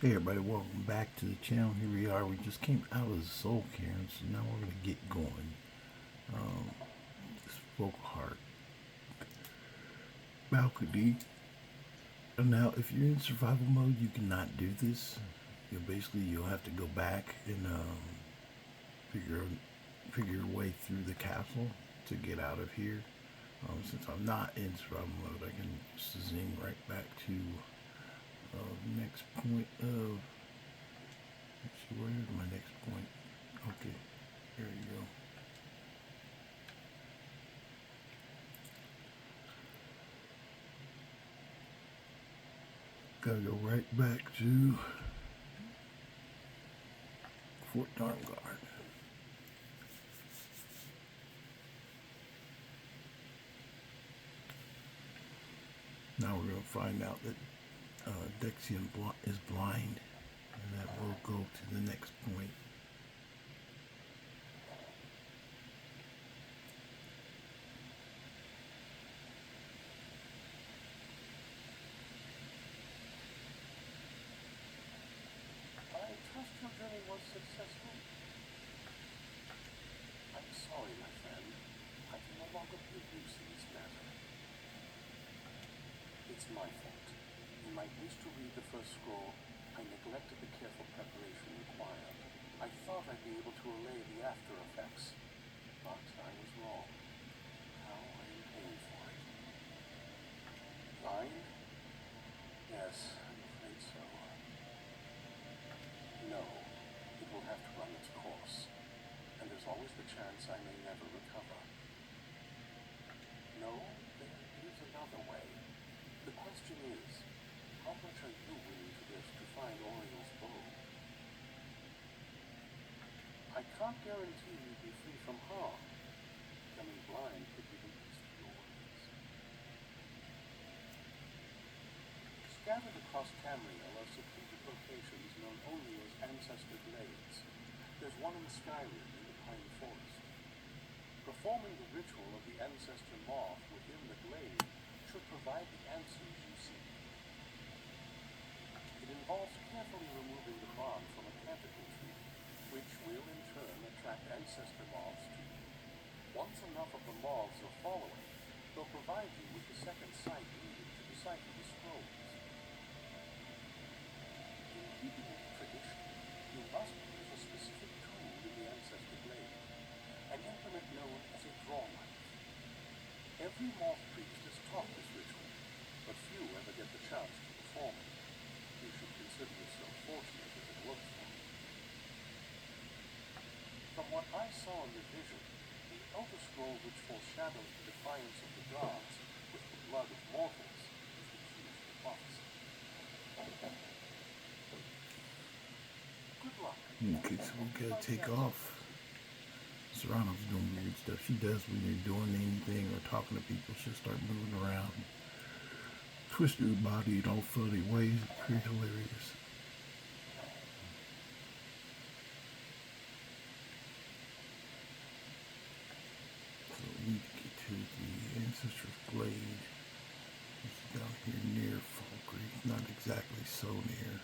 Hey everybody, welcome back to the channel. Here we are. We just came out of the Soul Cairn, so now we're going to get going. This Volkihar balcony. And now, if you're in survival mode, you cannot do this. You'll have to go back and figure your way through the castle to get out of here. Since I'm not in survival mode, I can just zing right back to next point of, let's see, where is my next point? Okay, there you go. Gotta go right back to Fort Dawnguard. Now we're going to find out that Dexian is blind, and that will go to the next point. I trust your journey was successful. I'm sorry, my friend. I can no longer be of use in this matter. It's my fault. In my haste to read the first scroll, I neglected the careful preparation required. I thought I'd be able to allay the after effects, but I was wrong. Now I am paying for it. Blind? Yes, I'm afraid so. No, it will have to run its course, and there's always the chance I may never recover. No, there is another way. The question is, how much are you willing to risk to find Oriel's bow? I can't guarantee you'd be free from harm. Becoming blind could be the least of your worries. Scattered across Tamriel are secluded locations known only as Ancestor Glades. There's one in Skyrim in the Pine Forest. Performing the ritual of the Ancestor Moth within the glade should provide the answers you seek. It involves carefully removing the bark from a canticle tree, which will in turn attract ancestor moths to you. Once enough of the moths are following, they'll provide you with the second sight needed to decipher the scrolls. In keeping with tradition, you must use a specific tool in the ancestor glade, an implement known as a draw knife. Every moth priest is taught this ritual, but few ever get the chance to perform it. You should consider yourself fortunate if it works for you. From what I saw in the vision, the Elder Scroll which foreshadows the defiance of the gods with the blood of mortals is the key to the prophecy. Good luck. Okay, so we gotta take off. Serrano's doing weird stuff. She does when you're doing anything or talking to people. She'll start moving around, twisting her body in all funny ways. It's pretty hilarious. So we need to get to the Ancestor's Glade. It's down here near Falkreath. Not exactly so near,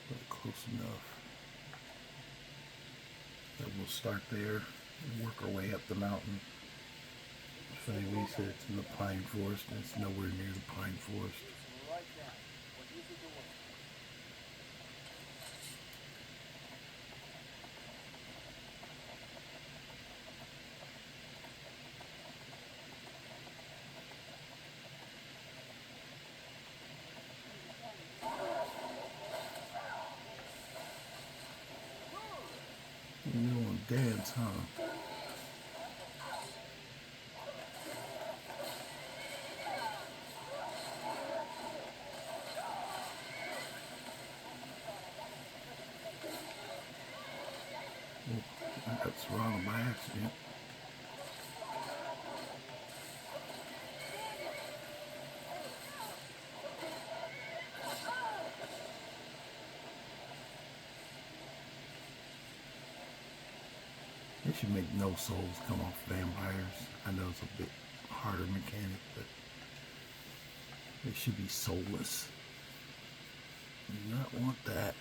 but close enough. So we'll start there and work our way up the mountain. Funny, we said it's in the pine forest, and it's nowhere near the pine forest. Right down. What is it doing? You want to dance, huh? I got surrounded by accident. They should make no souls come off vampires. I know it's a bit harder mechanic, but they should be soulless. Do not want that.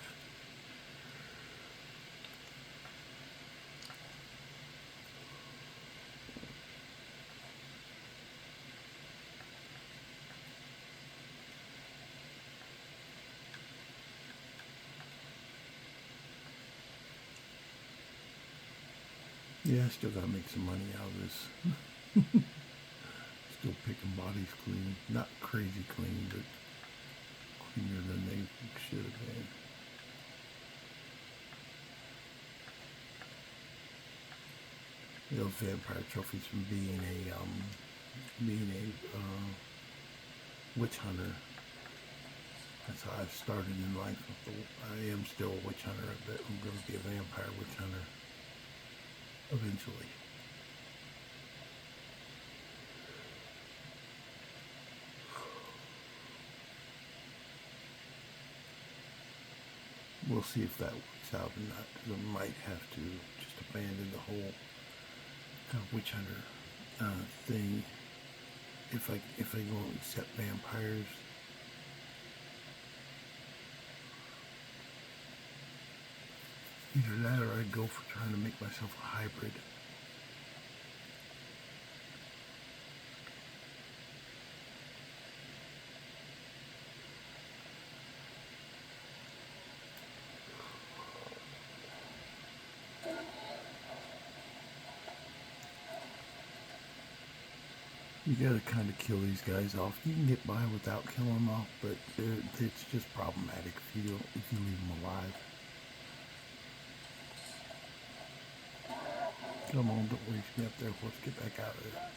Yeah, I still gotta make some money out of this. Still picking bodies clean. Not crazy clean, but cleaner than they should have been. Those vampire trophies from being a witch hunter. That's how I started in life. I am still a witch hunter. I bet I'm going to be a vampire witch hunter eventually. We'll see if that works out or not, because I might have to just abandon the whole kind of witch hunter thing if I won't accept vampires. Either that or I'd go for trying to make myself a hybrid. You gotta kind of kill these guys off. You can get by without killing them off, but it's just problematic if you leave them alive. Come on, don't reach me up there. Let's get back out of there.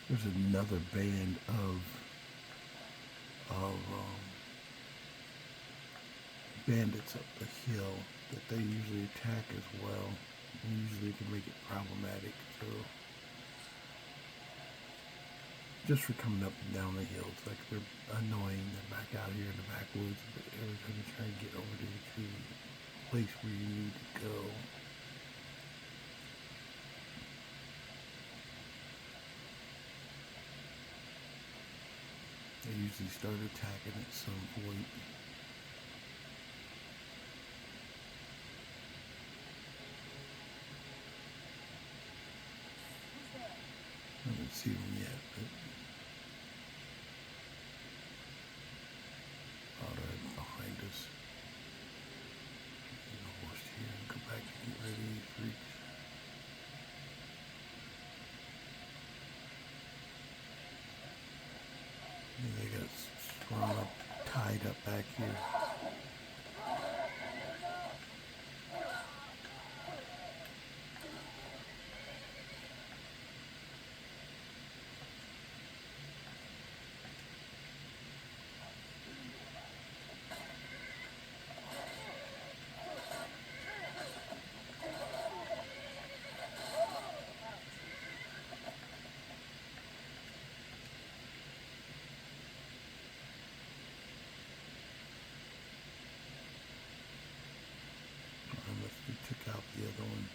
There's another band of bandits up the hill that they usually attack as well. And usually can make it problematic. So just for coming up and down the hills, like they're annoying. They're back out here in the backwoods, but every time you try to get over to the place where you need to go, they usually start attacking at some point. I haven't seen them yet, but they're behind us. Get a horse here and go back and get rid of these freaks. They got strong tied up back here. Took out the other one.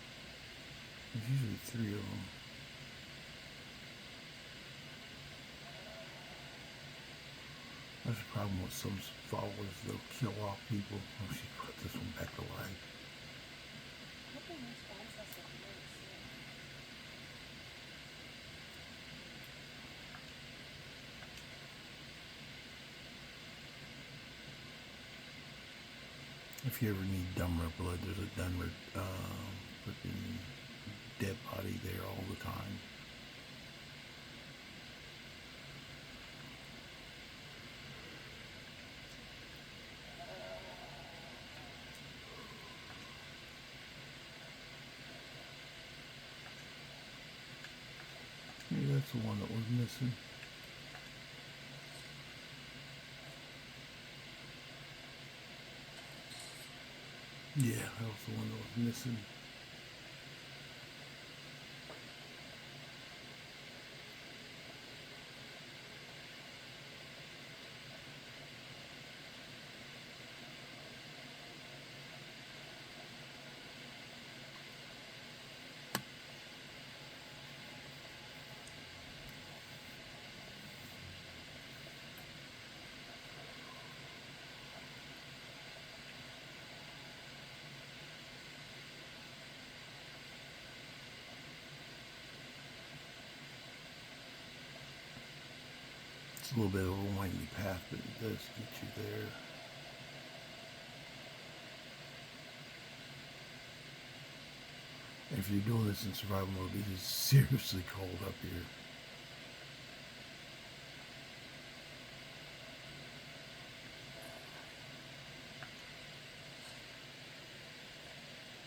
There's usually 3 of them. That's the problem with some followers. They'll kill off people. Oh, she put this one back alive. If you ever need Dunmer blood, there's a Dunmer freaking dead body there all the time. Maybe that's the one that was missing. Yeah, that was the one that was missing. a little bit of a windy path, but it does get you there. If you're doing this in survival mode, it is seriously cold up here.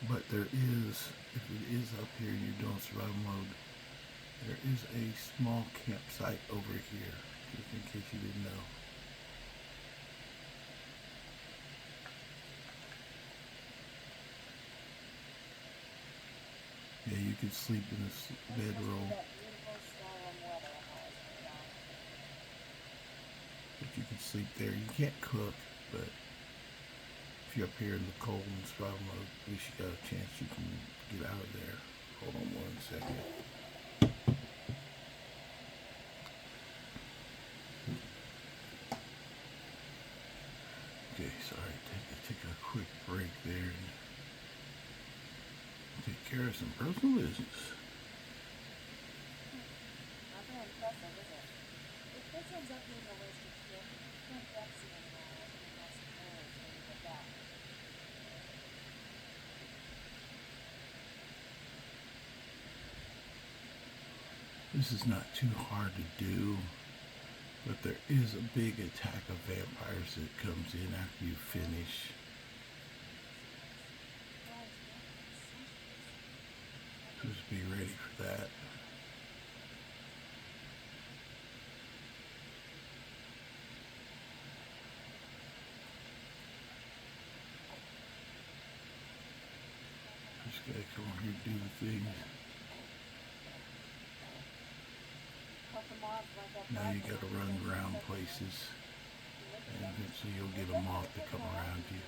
But there is, if it is up here and you're doing survival mode, there is a small campsite over here, just in case you didn't know. Yeah, you can sleep in this bedroll. But you can sleep there. You can't cook, but if you're up here in the cold and survival mode, at least you got a chance you can get out of there. Hold on 1 second. Okay, sorry, take a quick break there and take care of some personal business. Not very impressive, is it? If this ends up being a wasted trip, can't Betsy and I have some errors when we get back. This is not too hard to do, but there is a big attack of vampires that comes in after you finish. Just be ready for that. Just gotta come over here and do the things. Now you gotta run around places, and eventually you'll get a moth to come around you.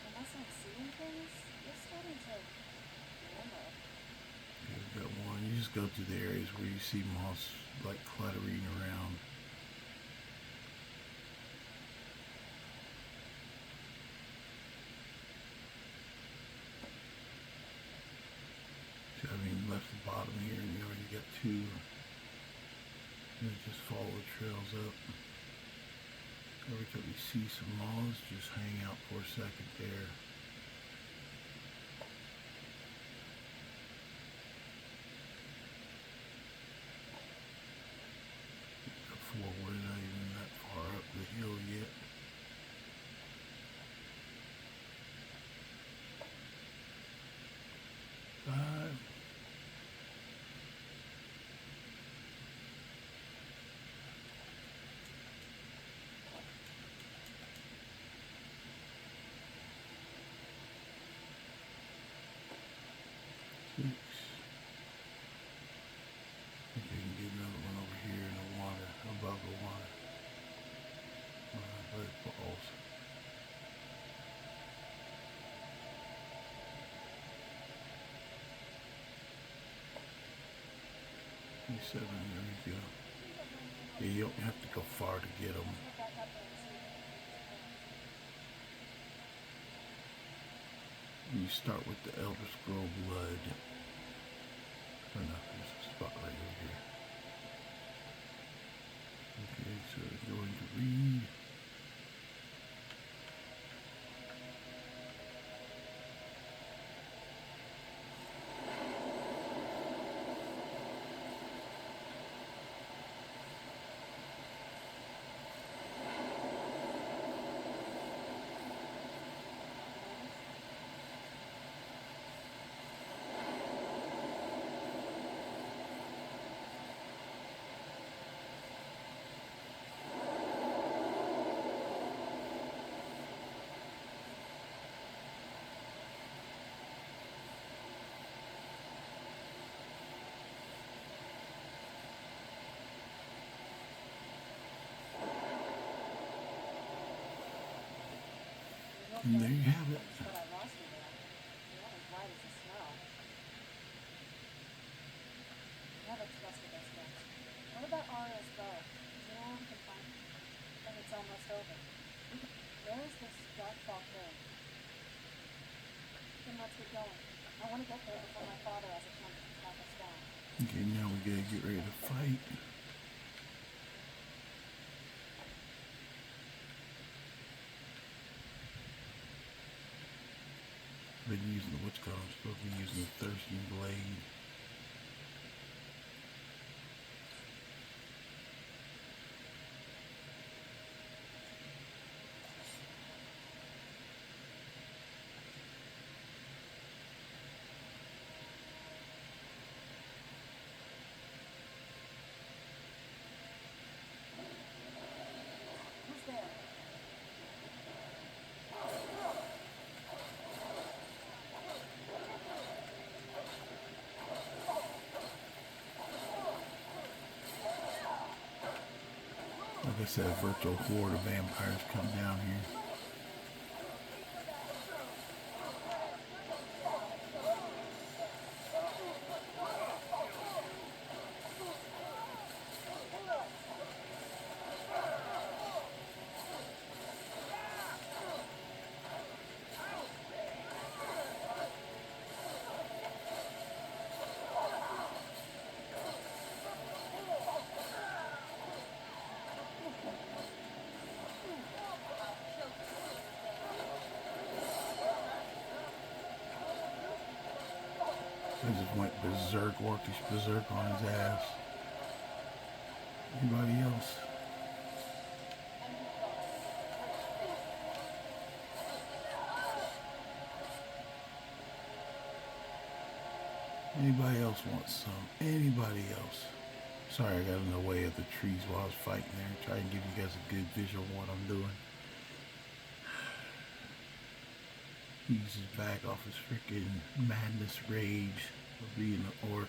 Unless I'm seeing things, you're starting to remember. You've got one. You just go through the areas where you see moths like cluttering around. So, I mean, left the bottom here, and you already got two. And just follow the trails up. Every time you see some moths, just hang out for a second there. Before we're not even that far up the hill yet. Five. 6. I think I can get another one over here in the water, above the water. Where it falls. Seven, there we go. Yeah, you don't have to go far to get them. You start with the Elder Scroll Blood. Oh no, there's a spot right over here. Okay, so we're going to read. And there you have it. But I lost you there. You're not as white as the snow. Never trusted us yet. What about Arya's bow? Do you know where we can find it? And it's almost over. Where is this dark fall thing? Then let's get going. I want to get there before my father has a chance to track us down. Okay, now we gotta get ready to fight. using the what's called. I'm supposed to be using the thirsting blade. Who's there? Like I said, a virtual horde of vampires come down here. I just went berserk, worked his berserk on his ass. Anybody else? Anybody else want some? Anybody else? Sorry, I got in the way of the trees while I was fighting there. Try and give you guys a good visual of what I'm doing. He's just back off his freaking madness rage of being an orc.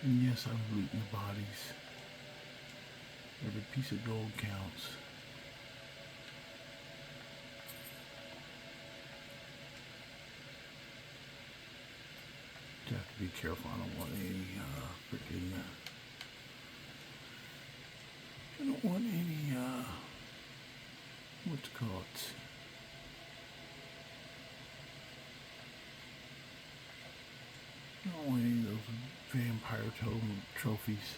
And yes, I'm looting the bodies. Every piece of gold counts. You have to be careful. I don't want any freaking. I don't want any what's it called? I don't want any of those vampire totem trophies.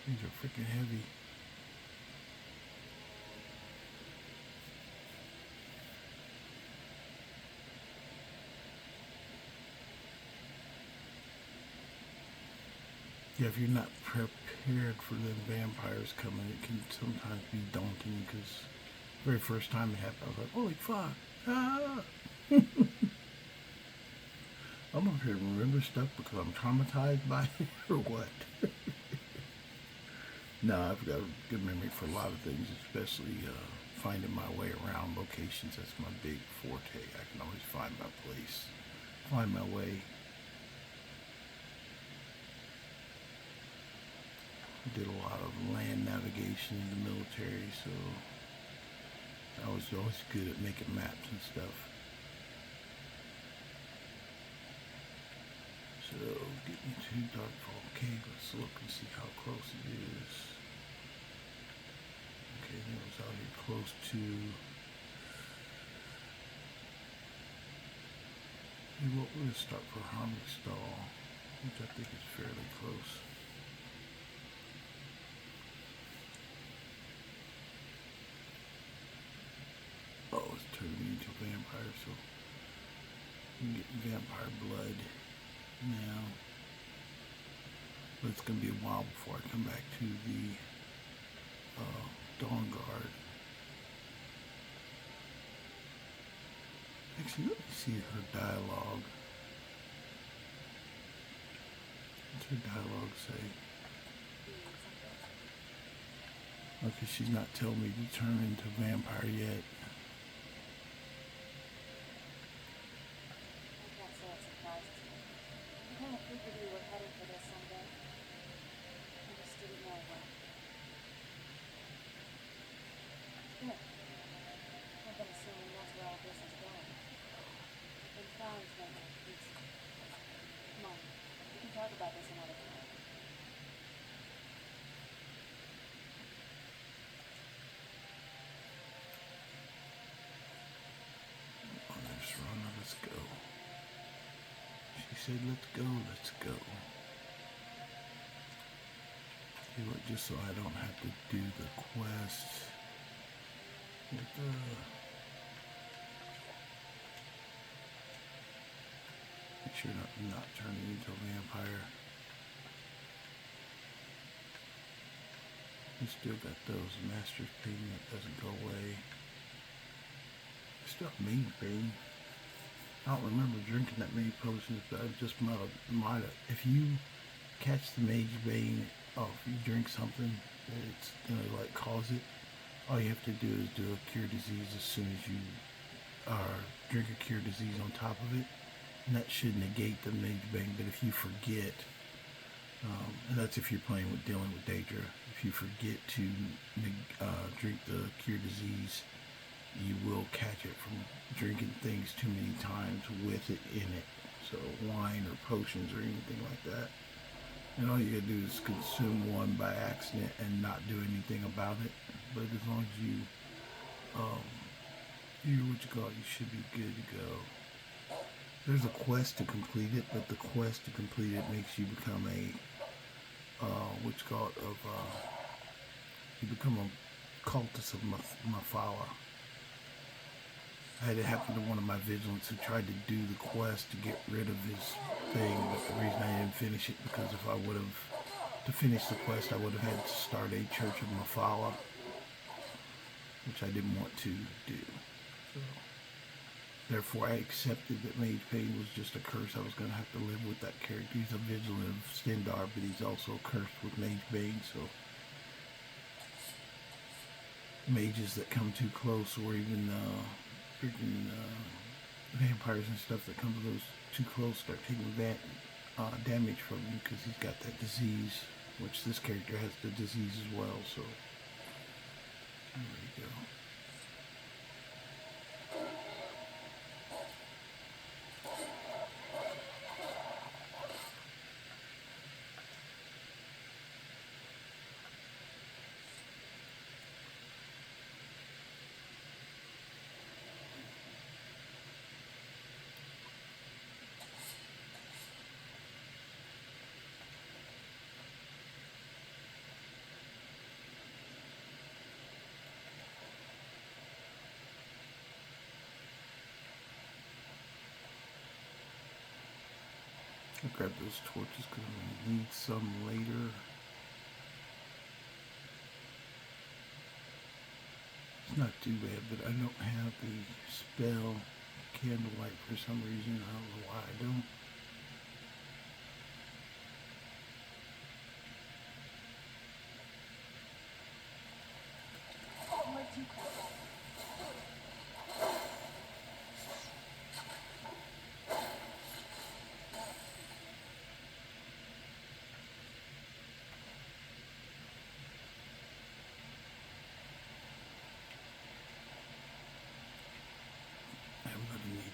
These are freaking heavy. Yeah, if you're not prepared for the vampires coming, it can sometimes be daunting because the very first time it happened, I was like, holy fuck. Ah! I'm not here to remember stuff because I'm traumatized by it or what. No, I've got a good memory for a lot of things, especially finding my way around locations. That's my big forte. I can always find my place, find my way. Did a lot of land navigation in the military, so I was always good at making maps and stuff. So, getting to Darkfall Cave, let's look and see how close it is. Okay, that was out here close to... We're going to start for Harmony Stall, which I think is fairly close. Oh, it's turning me into a vampire, so I'm getting vampire blood now. But it's going to be a while before I come back to the Dawnguard. Actually, let me see her dialogue. What's her dialogue say? Okay, she's not telling me to turn into a vampire yet. Let's go. said, let's go, let's go. You know, just so I don't have to do the quest with make sure not turning into a vampire. We still got those master's pain that doesn't go away. Still mage pain. I don't remember drinking that many potions, but I just might have. If you catch the mage bane, if you drink something, it's gonna like cause it. All you have to do is do a cure disease as soon as you drink a cure disease on top of it, and that should negate the mage bane. But if you forget, and that's if you're dealing with Daedra, if you forget to drink the cure disease, you will catch it from drinking things too many times with it in it. So wine or potions or anything like that. And all you gotta do is consume one by accident and not do anything about it. But as long as you, you should be good to go. There's a quest to complete it, but the quest to complete it makes you become you become a cultist of Mafala. I had it happen to one of my vigilants who tried to do the quest to get rid of his thing, but the reason I didn't finish it, because if I would have, to finish the quest, I would have had to start a Church of Mafala, which I didn't want to do. So, therefore, I accepted that Mage Pain was just a curse. I was going to have to live with that character. He's a vigilant of Stendar, but he's also cursed with Mage Bane, so mages that come too close, or even freaking vampires and stuff that come to those too close, start taking damage from him, because he's got that disease, which this character has the disease as well. So there we go. I'll grab those torches because I'm going to need some later. It's not too bad, but I don't have the spell candlelight for some reason. I don't know why I don't.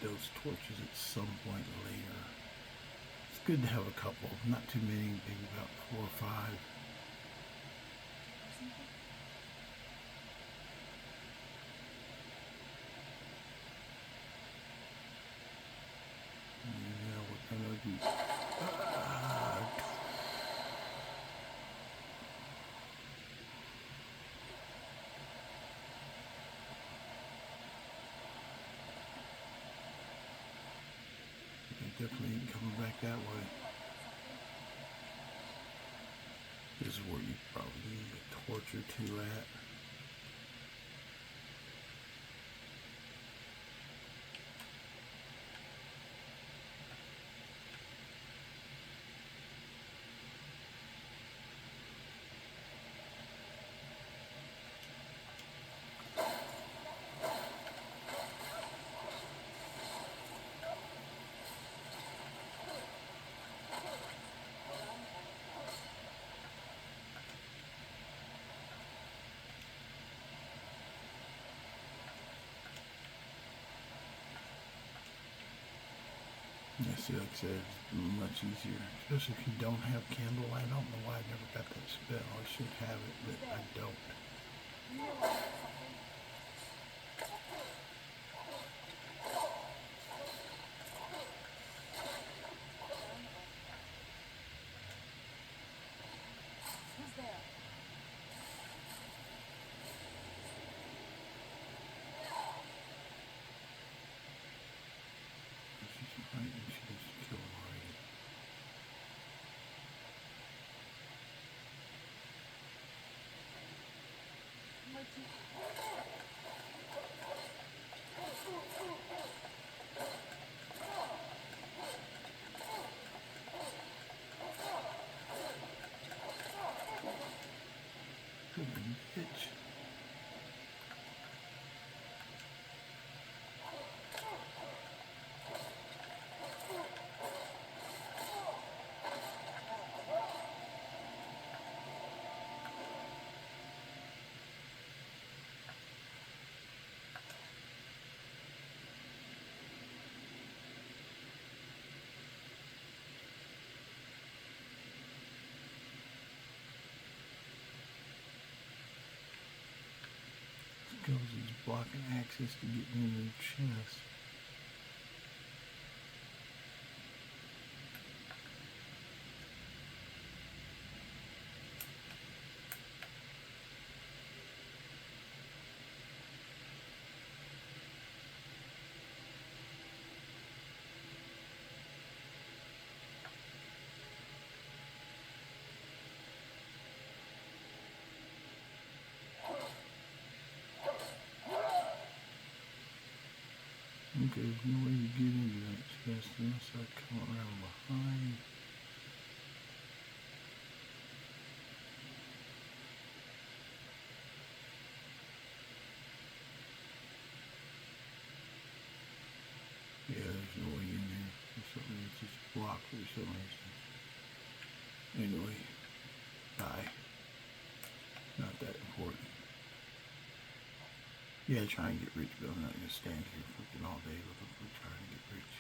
Those torches at some point later. It's good to have a couple, not too many, maybe about 4 or 5. And now we're gonna do definitely ain't coming back that way. This is where you probably need a torch or 2 at. Yeah, see, like I said, it's much easier, especially if you don't have candlelight. I don't know why I never got that spell. I should have it, but I don't. blocking access to get into the chest. Okay, there's no way to get into that chest unless I come around behind. Yeah, there's no way in there. There's something that's just blocked for some reason. Anyway, bye. Not that important. Yeah, try and get rich, but I'm not going to stand here freaking all day looking for trying to get rich.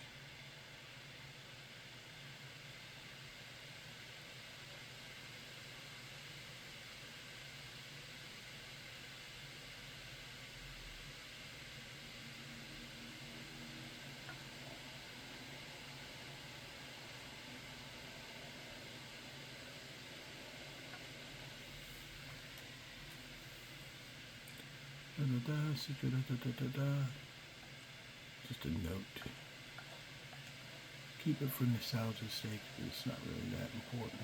Just a note. Keep it for nostalgia's sake, but it's not really that important.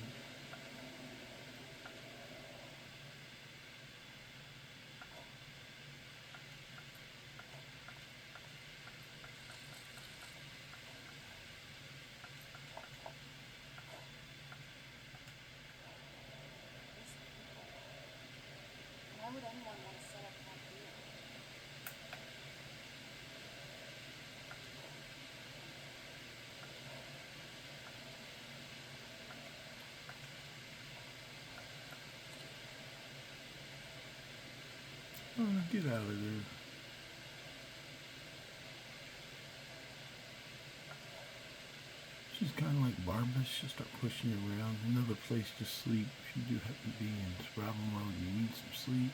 Why would anyone want to set up camp here? Oh, get out of there. She's kind of like Barbara. She'll start pushing you around. Another place to sleep if you do happen to be in survival mode and you need some sleep.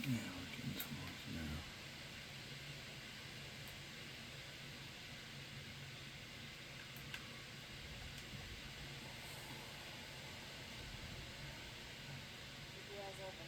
Yeah, we're getting towards now. Keep your eyes open.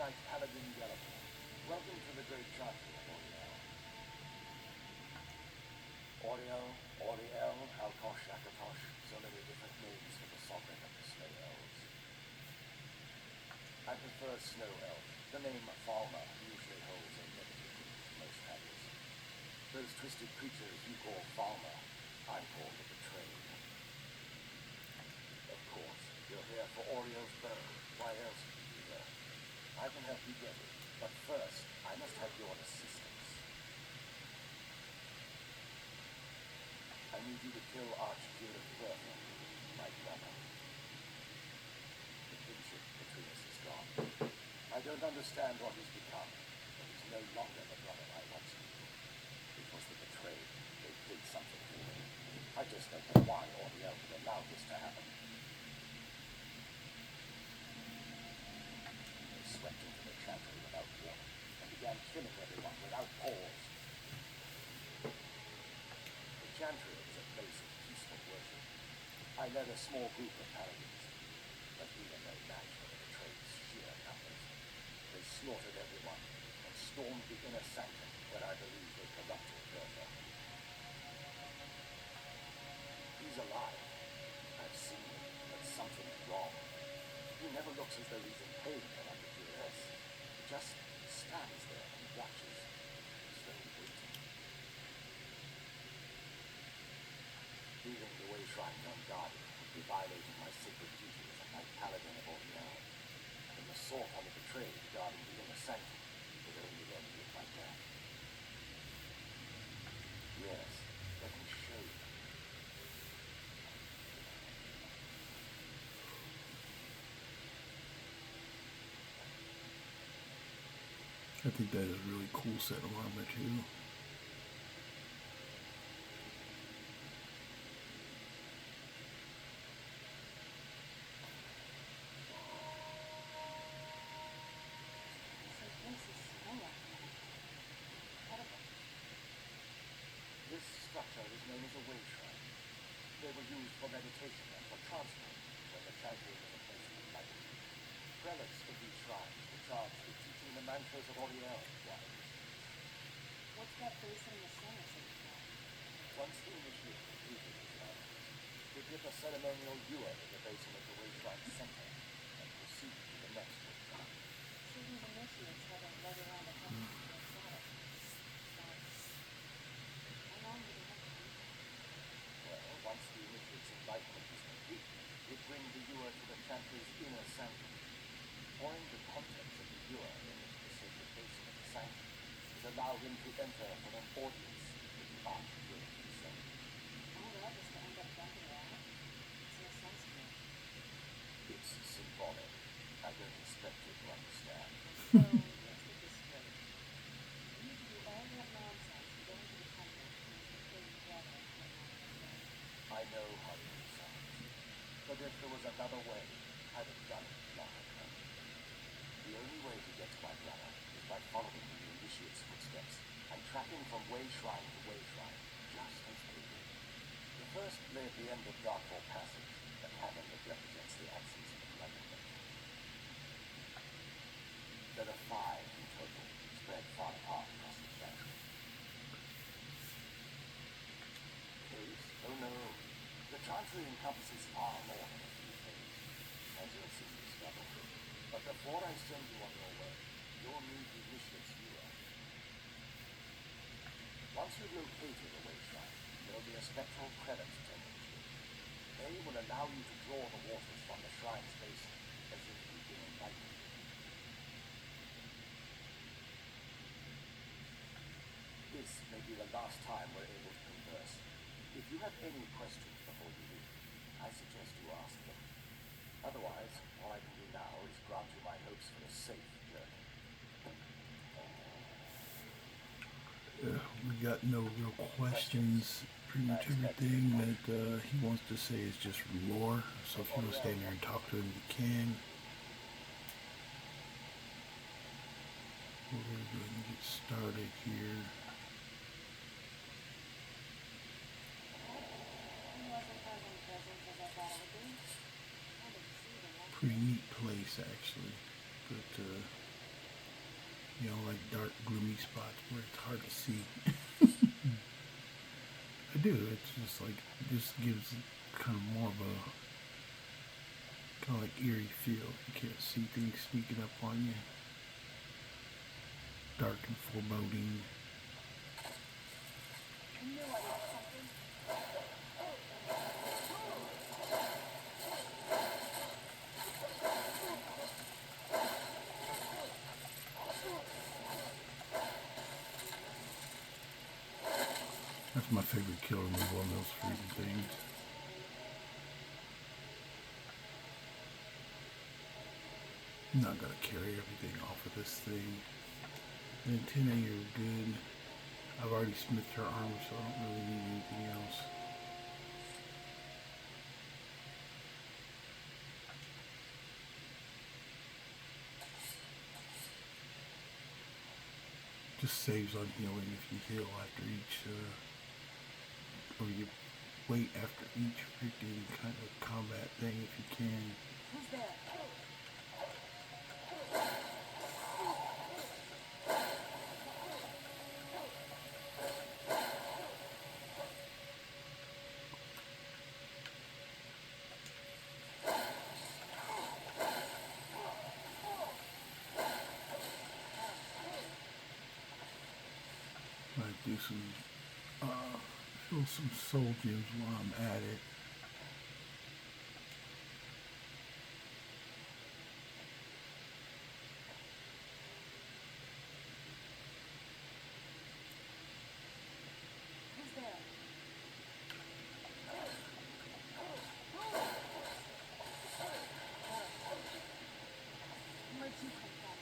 Knight Paladin Nelacar. Welcome to the Great Chancery of Oriel. Oriel, Alkosh, Akatosh, so many different names for the sovereign of the Snow Elves. I prefer Snow Elf. The name Falmer usually holds a negative ring to most travelers. Those twisted creatures you call Falmer, I call the Betrayed. Of course, you're here for Oriel's bow. Why else would you be there? I can help you get it, but first, I must have your assistance. I need you to kill Archduke Bertha, my brother. The kinship between us is gone. I don't understand what he's become, but he's no longer the brother I once knew. It was the Betrayed. They did something to him. I just don't know why Oriel would allow this to happen. They swept into the chantry without warning and began killing everyone without pause. The chantry was a place of peaceful worship. I led a small group of paladins, but we were no match for the Betrayed's sheer numbers. They slaughtered everyone and stormed the inner sanctum where I believe they corrupted Bertha. He's alive. I've seen him, but something's wrong. He never looks as though he's in pain or under duress. He just stands there and watches, as though waiting. Leaving the way shrine unguarded would be violating my sacred duty as a Knight Paladin of Oriel, and an assault on the Betrayed guarding the inner sanctum would only end with my death. Yes, let me show you. I think that is a really cool set of armor too. This structure is known as a way shrine. They were used for meditation and for transport when the chantry was a place of enlightenment. Prelates of these shrines were charged with teaching the mantras of Oriel while What's that face in the center signify? once the initiate completed his mantras, they dip a ceremonial ewer in the basin of the way shrine center and proceed to the next way shrine. So these initiates haven't led around a hundred years solid. How long do they have to do that? Well, once the initiate's enlightenment is complete, they bring the ewer to the chantry's inner sanctum. Pouring the contents of the ewer into the sacred basin of the sanctum would allow him to enter for an audience with the Archduke himself. All that is to end up dumping her out? Makes no sense to me. It's symbolic. I don't expect you to understand. So, let's get this straight. You need to do all that nonsense and go into the temple and prepare your brother and put him on his way. I know how it sounds. But if there was another way, I'd have done it long ago. The only way to get to my brother is by following the initiate's footsteps and tracking from way shrine to way shrine, just as they did. The first lay at the end of Darkfall Passage, the cavern that represents the absence of enlightenment. There are 5 in total, spread far apart across the chantry. Case? Oh no. The chantry encompasses far more than a few things, as you'll soon discover. But before I send you on your way, you'll need the initiate's ewer. Once you've located a way shrine, there'll be a spectral credit tending to it. They will allow you to draw the waters from the shrine's basin as if you've been enlightened. This may be the last time we're able to converse. If you have any questions before you leave, I suggest you ask them. Otherwise, all I can do now is grant you my hopes for a safe journey. We got no real questions. Pretty much everything that he wants to say is just lore. So if you want to stay there and talk to him, you can. We're going to go ahead and get started here. He wasn't as unpleasant as I thought it would be. I didn't see them. Pretty neat place, actually. But You know, like dark, gloomy spots where it's hard to see. I do. It's just like, it just gives kind of more of a kind of like eerie feel. You can't see things sneaking up on you. Dark and foreboding. I knew I did something. That's my favorite kill remove on those freaking things. I'm not gonna carry everything off of this thing. Antennae are good. I've already smithed her armor, so I don't really need anything else. Just saves on healing if you heal after each, or you wait after each freaking kind of combat thing if you can. Who's there? Might do some, fill some soul gems while I'm at it. Who's there? Where'd you come from?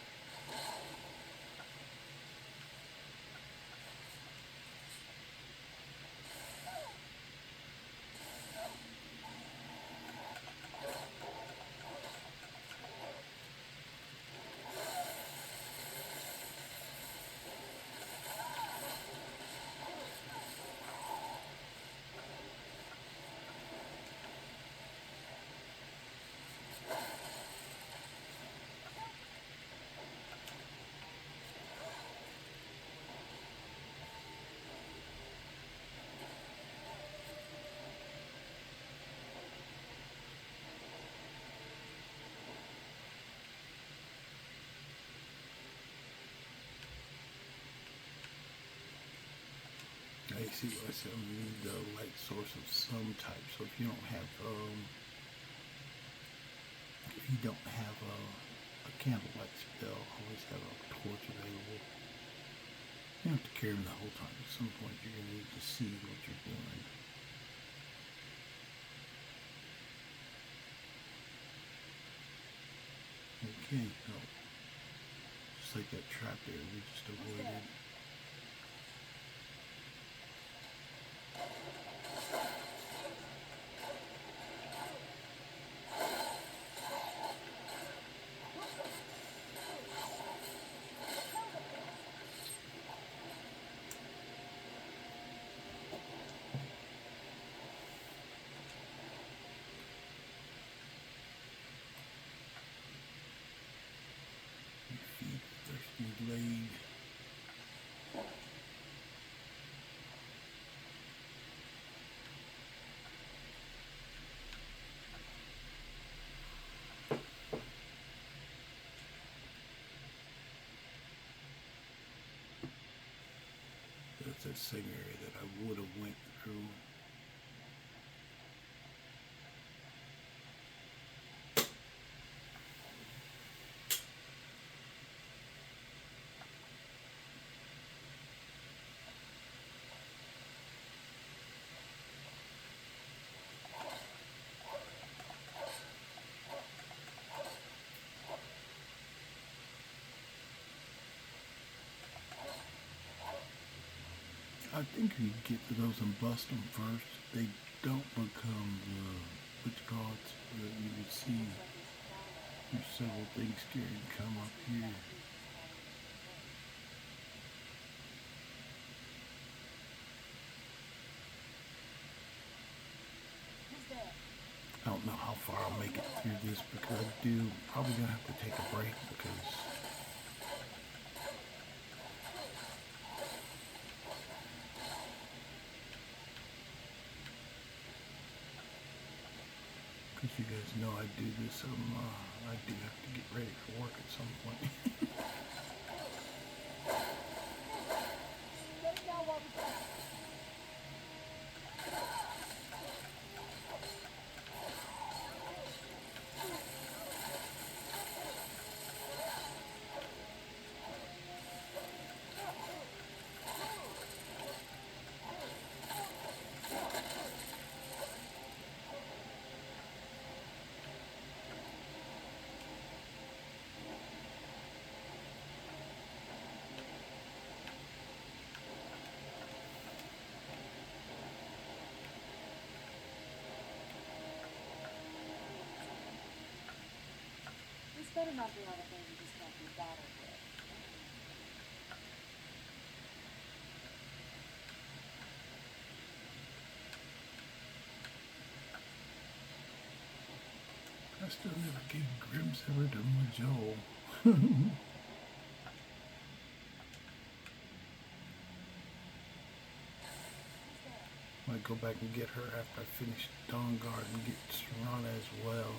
I see what I said. We need a light source of some type. So if you don't have a candlelight spell, always have a torch available. You don't have to carry them the whole time. At some point, you're gonna need to see what you're doing. Okay, no. Just like that trap there we just avoided. Blade. That's that same area that I would have went through. I think you get to those and bust them first. They don't become what you call it. You would see there's several things starting to come up here. I don't know how far I'll make it through this because I do probably gonna have to take a break because you guys know I do this, I do have to get ready for work at some point. Get it down while we can. This better not be one of the things you just can't be bothered with. I still never gave Grimm's ever to my Joel. Might go back and get her after I finish Dawnguard and get Serana as well.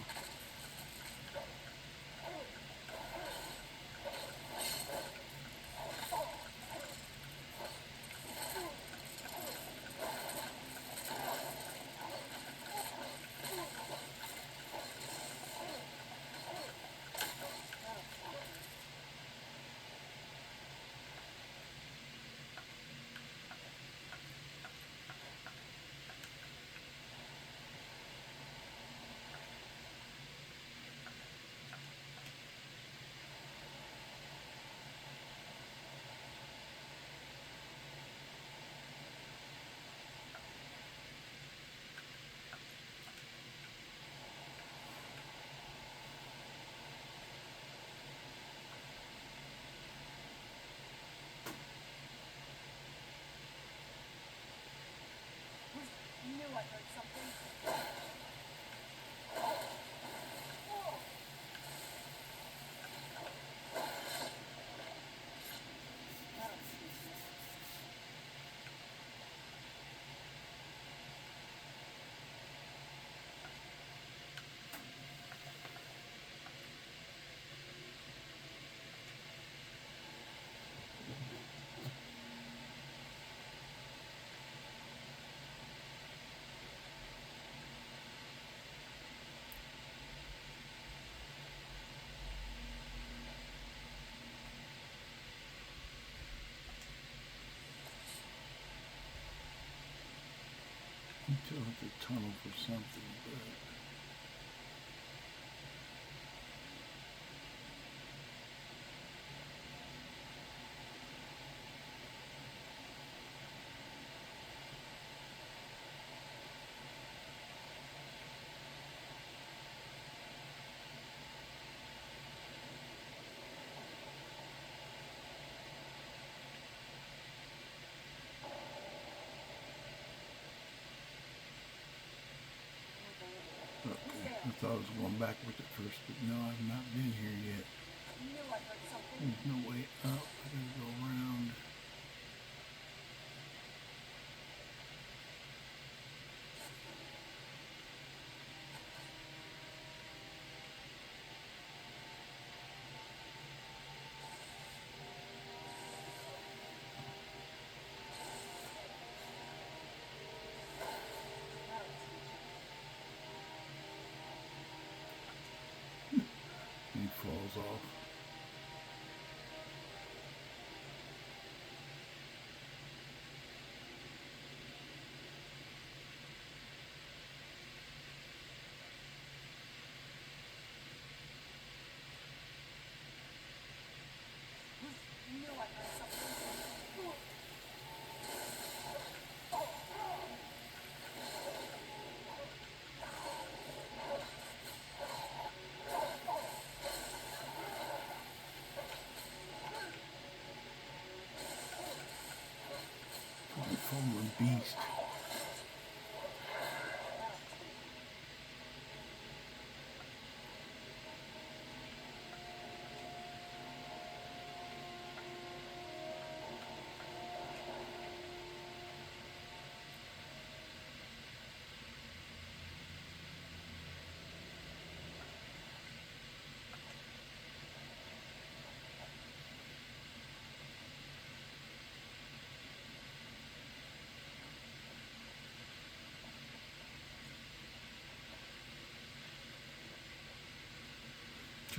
You knew I heard something. Until at the tunnel for something, but okay. I thought I was going backwards at first, but no, I've not been here yet. You knew I heard something. There's no way up. I gotta go around. He falls off. You knew I heard something. Fallen beast.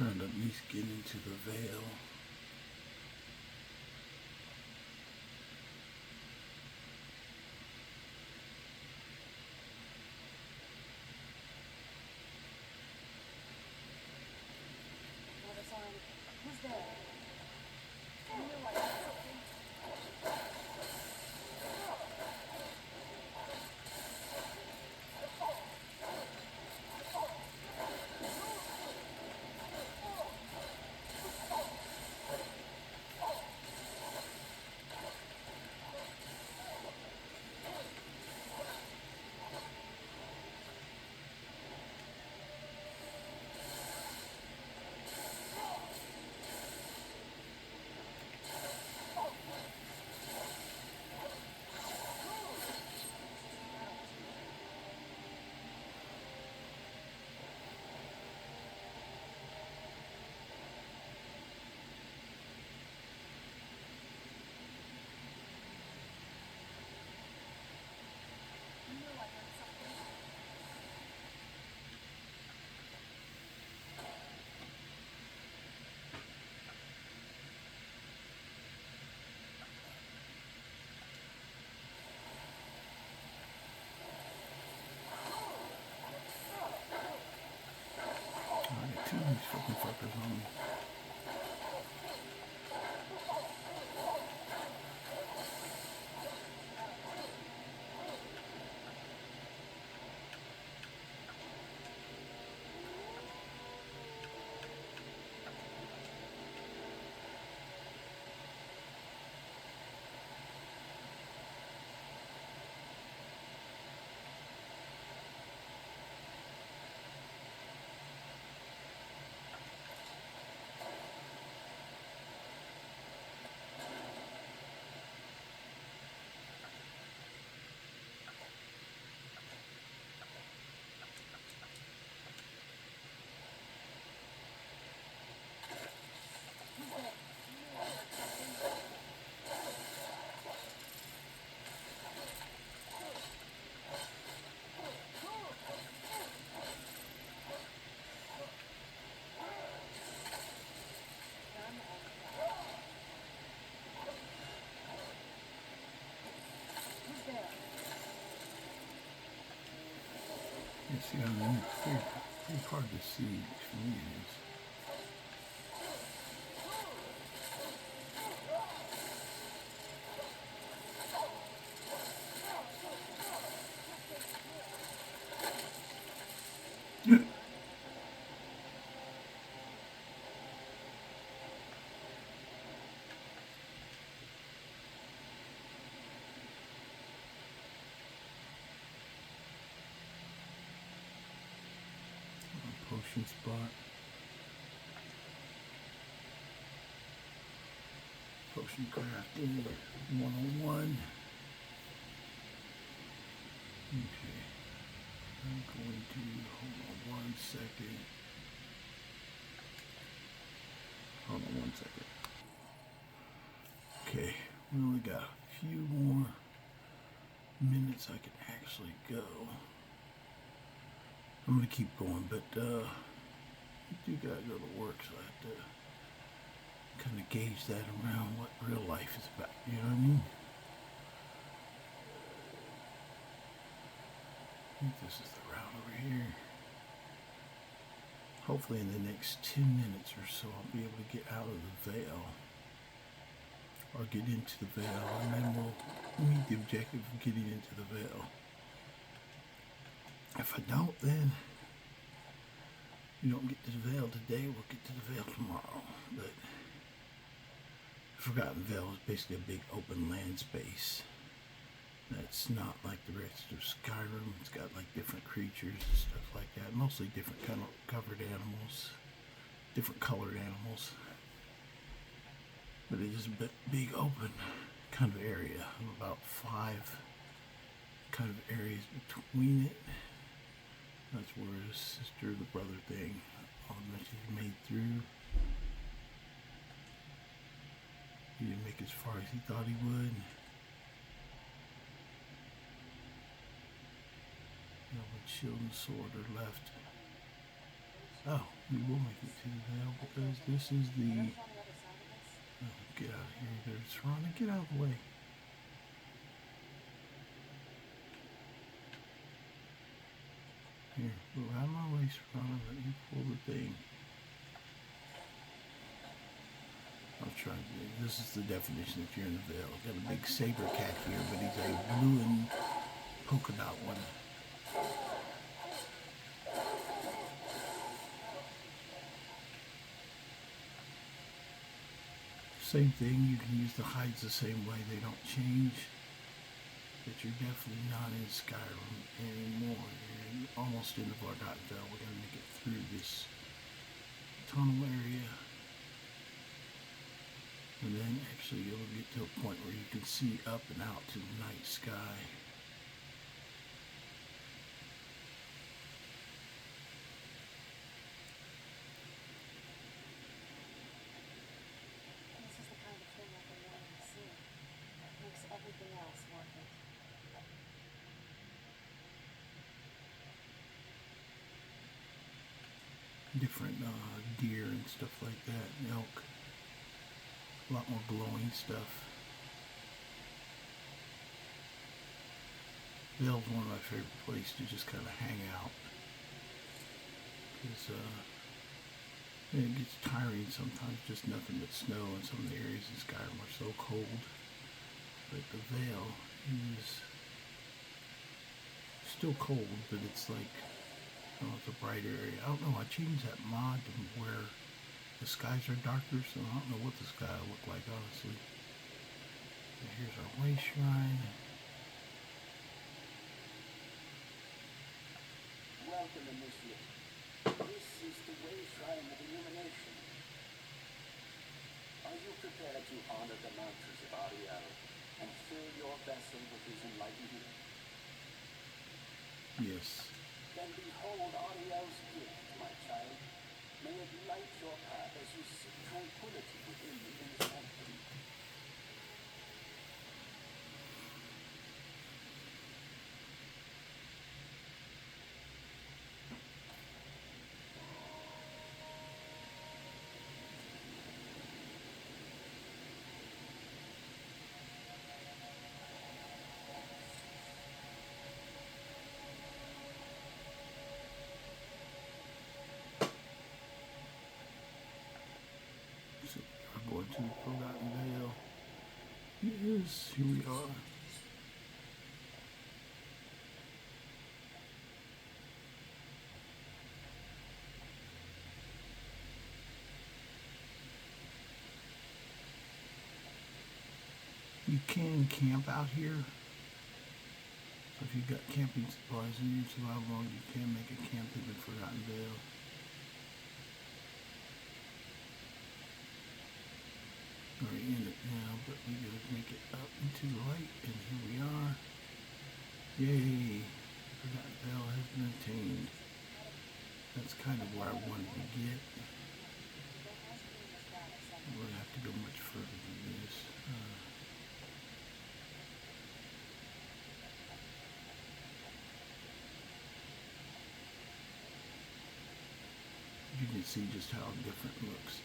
trying to at least get into the Vale. Another sign. Who's there? I knew I heard something. I got two of these fucking fuckers on me. You see, I mean, it's pretty hard to see. For me, it is. Potion spot. Potion crafting 101. Okay. I'm going to hold on 1 second. Hold on 1 second. Okay, we only got a few more minutes I can actually go. I'm gonna keep going, but I do gotta go to work, so I have to kind of gauge that around what real life is about. You know what I mean? I think this is the route over here. Hopefully in the next 10 minutes or so I'll be able to get out of the Vale. Or get into the Vale, and then we'll meet the objective of getting into the Vale. If I don't, then we don't get to the Vale today, we'll get to the Vale tomorrow. But Forgotten Vale is basically a big open land space. That's not like the rest of Skyrim. It's got like different creatures and stuff like that. Mostly different kind of covered animals. Different colored animals. But it is a big open kind of area. About 5 kind of areas between it. That's where his sister, the brother thing, all that he's made through. He didn't make as far as he thought he would. With shield and sword are left. Oh, we will make it to the Vale because this is the. Whatever's on the other side of this. Oh, get out of here. There's Rhonda. Get out of the way. Here, go out of my way, Rhonda. Let me pull the thing. I'm trying to. This is the definition if you're in the Vale. Got a big saber cat here, but he's a blue and polka dot one. Same thing, you can use the hides the same way, they don't change. But you're definitely not in Skyrim anymore. You're almost in the Bloodcourt. We're going to make it through this tunnel area. And then actually you'll get to a point where you can see up and out to the night sky. This is the kind of thing I've been wanting to see. It makes everything else worth it. Different deer and stuff like that, and elk. A lot more glowing stuff. Vale's one of my favorite places to just kind of hang out. Because it gets tiring sometimes, just nothing but snow, and some of the areas in Skyrim are so cold. But the Vale is still cold, but it's like, it's a brighter area. I don't know, I changed that mod to where the skies are darker, so I don't know what the sky will look like, honestly. And here's our way shrine. Welcome, initiate. This is the way shrine of illumination. Are you prepared to honor the mantras of Ariel and fill your vessel with his enlightenment? Yes. Then behold Ariel's gift, my child. May it light your path as you seek tranquility within the inner sanctum. So we're going to the Forgotten Vale. Yes, here we are. You can camp out here. So if you've got camping supplies in your survival mode, you can make a camp in the Forgotten Vale. We're in it now, but we gotta make it up into the light, and here we are. Yay! Forgotten Vale has been attained. That's kind of where I wanted to get. We're gonna have to go much further than this. You can see just how different it looks.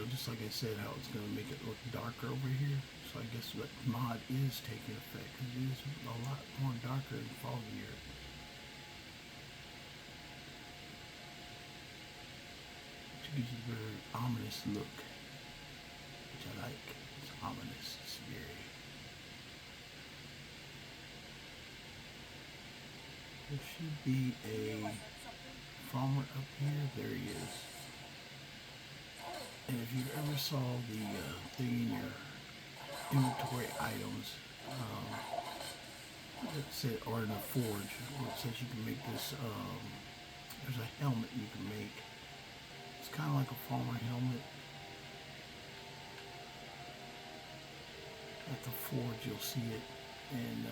Just like I said, how it's going to make it look darker over here. So I guess that mod is taking effect, because it is a lot more darker and foggier. Which gives it a very ominous look, which I like. It's ominous, it's scary. There should be a farmer up here. There he is. And if you ever saw the thing in your inventory items, that said, or in a forge, where it says you can make this, there's a helmet you can make. It's kind of like a farmer helmet. At the forge you'll see it, and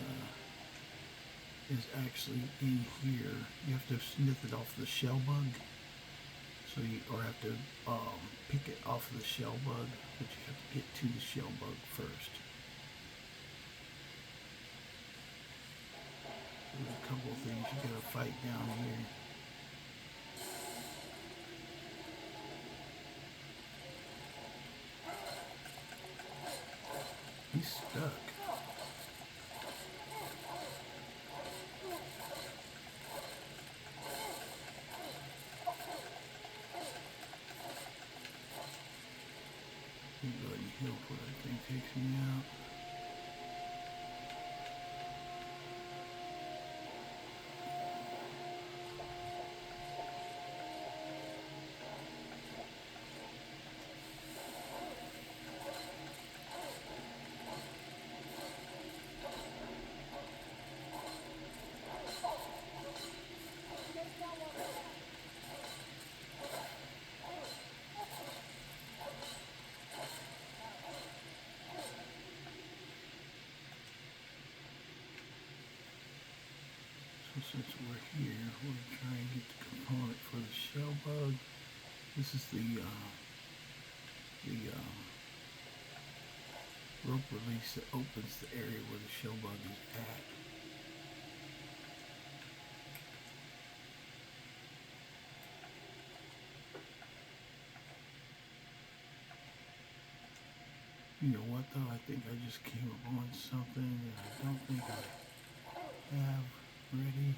is actually in here. You have to snip it off the shell bug. So you have to pick it off of the shell bug, but you have to get to the shell bug first. There's a couple of things you gotta fight down here. He's stuck. Let me go ahead and heal before that thing takes me out. So since we're here, we're going to try and get the component for the shell bug. This is the rope release that opens the area where the shell bug is at. You know what though, I think I just came upon something that I don't think I have ready.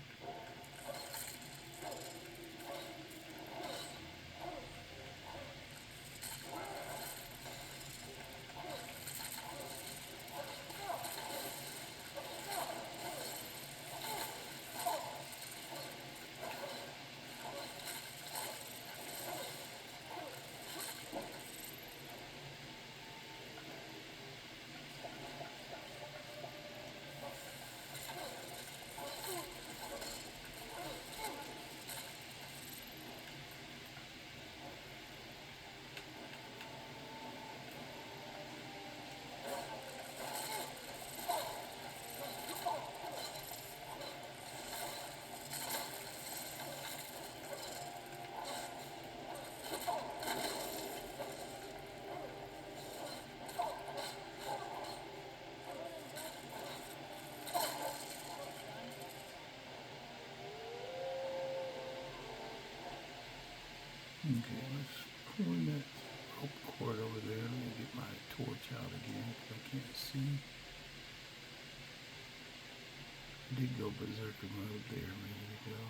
Okay, let's point that rope cord over there. Let me get my torch out again because I can't see. I did go berserker mode there a minute ago.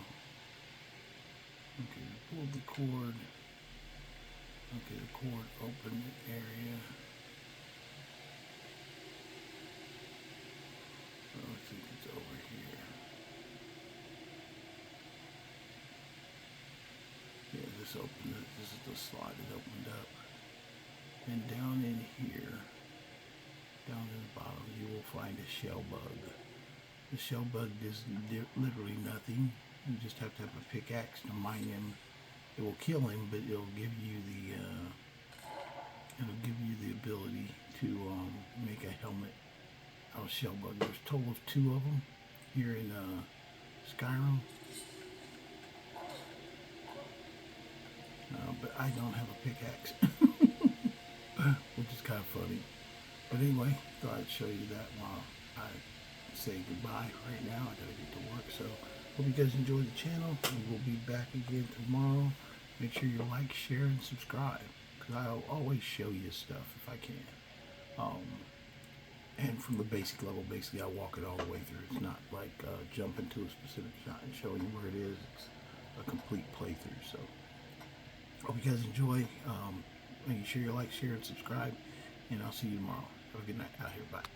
Okay, pull the cord. Okay, the cord opened the area. Oh, I think it's over here. Yeah, this opened it. This is the slot that opened up. And down in here, down in the bottom, you will find a shell bug. The shell bug does literally nothing. You just have to have a pickaxe to mine him. It will kill him, but it'll give you the ability to make a helmet out of shell bug. There's a total of 2 of them here in Skyrim. But I don't have a pickaxe, which is kind of funny. But anyway, thought I'd show you that while I say goodbye right now. I gotta get to work, so hope you guys enjoyed the channel. And we'll be back again tomorrow. Make sure you like, share, and subscribe, because I'll always show you stuff if I can. And from the basic level, basically I walk it all the way through. It's not like jumping to a specific shot and showing you where it is. It's a complete playthrough. So hope you guys enjoy. Make sure you like, share, and subscribe. And I'll see you tomorrow. Have a good night out here. Bye.